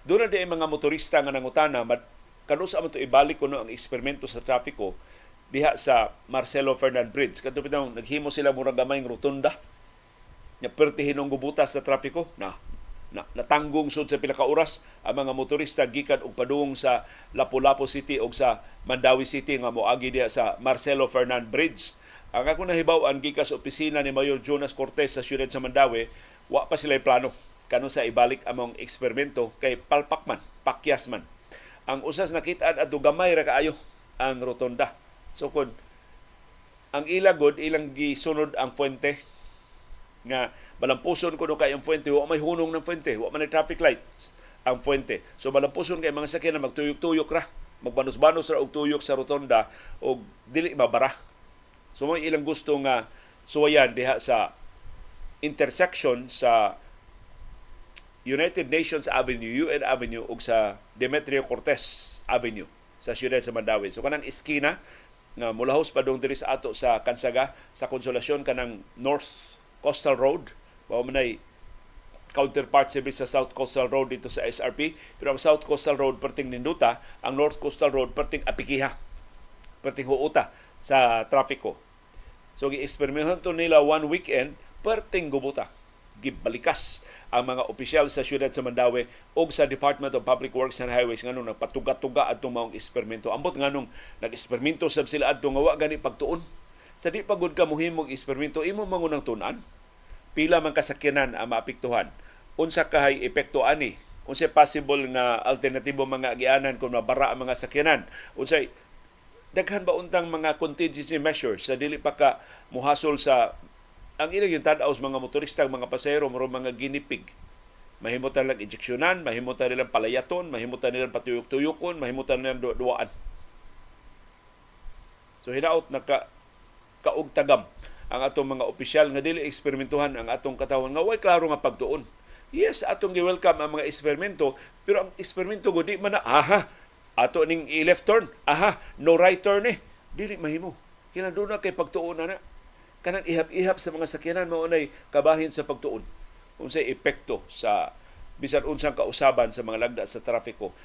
Doon na di mga motorista nga nangutana, kanusa man to ibalik kuno ang eksperimento sa trapiko diha sa Marcelo Fernand Bridge. Kadto pitong naghimo sila murag gamayng rotunda. Nya pertihin ang gubutas sa trapiko natanggong sud sa pila ka oras ang mga motorista gikan og padung sa Lapu-Lapu City o sa Mandaue City nga moagi diha sa Marcelo Fernand Bridge. Ang ako nahibaw-an gikan sa opisina ni Mayor Jonas Cortez sa siyudad sa Mandaue, wa pa sila plano kanu sa ibalik among eksperimento kay palpak man, pakyas man. Ang usas nakit-an adto gamay ra kaayo ang rotonda. So kun ang ilagod ilang gisunod ang fuente nga malampuson kuno kay ang fuente, wa may hunong ng fuente, wa man traffic lights ang fuente. So malampuson kay mga sakyanan magtuyok-tuyok ra, magbanos-banos ra og tuyok sa rotonda og dili mabara. So mo ilang gusto nga suwayan diha sa intersection sa United Nations Avenue, UN Avenue ug sa Demetrio Cortez Avenue sa siyudad sa Mandaue. So kanang iskina nga mulahos pa dong diri sa ato sa Kansaga sa Konsolasyon kanang North Coastal Road, mao man ay counterpart sa South Coastal Road dito sa SRP, pero ang South Coastal Road perting Ninduta, ang North Coastal Road perting Apikiha, perting Huuta sa trapiko. So gi-eksperimento nila one weekend perting Gubuta. Gibalikas ang mga opisyal sa siyudad sa Mandaue o sa Department of Public Works and Highways nganong nagpatuga-tuga adtong maong eksperimento. Ambot nganong nag-eksperimento sab sila adto nga wa gani pagtuon. Sa di pagud ka mohimong eksperimento, imo mangunang tunan pila man kasakyanan ang maapektuhan. Unsa kahay epekto ani? Unsay possible nga alternatibo mga agianan kung mabara ang mga sakyanan? Unsay daghan ba untang mga contingency measures sa dili pa ka muhasol sa ang ilang yung tanaw sa mga motorista, mga pasahero, mga ginipig. Mahimutan lang injeksyonan, mahimutan nilang palayaton, mahimutan nilang patuyok-tuyokon, mahimutan nilang duwaan. So hinaot na kaugtagam ang atong mga opisyal nga dili eksperimentuhan ang atong katawhan nga way klaro nga pagtuon. Yes, atong gi-welcome ang mga eksperimento, pero ang eksperimento go di man na ato ning i-left turn, no right turn dili mahimo. Kinaduna kay pagtuon na kanang ihap-ihap sa mga sakyanan mao nay kabahin sa pagtuon. Unsay epekto sa bisan unsang kausaban sa mga lagda sa trapiko.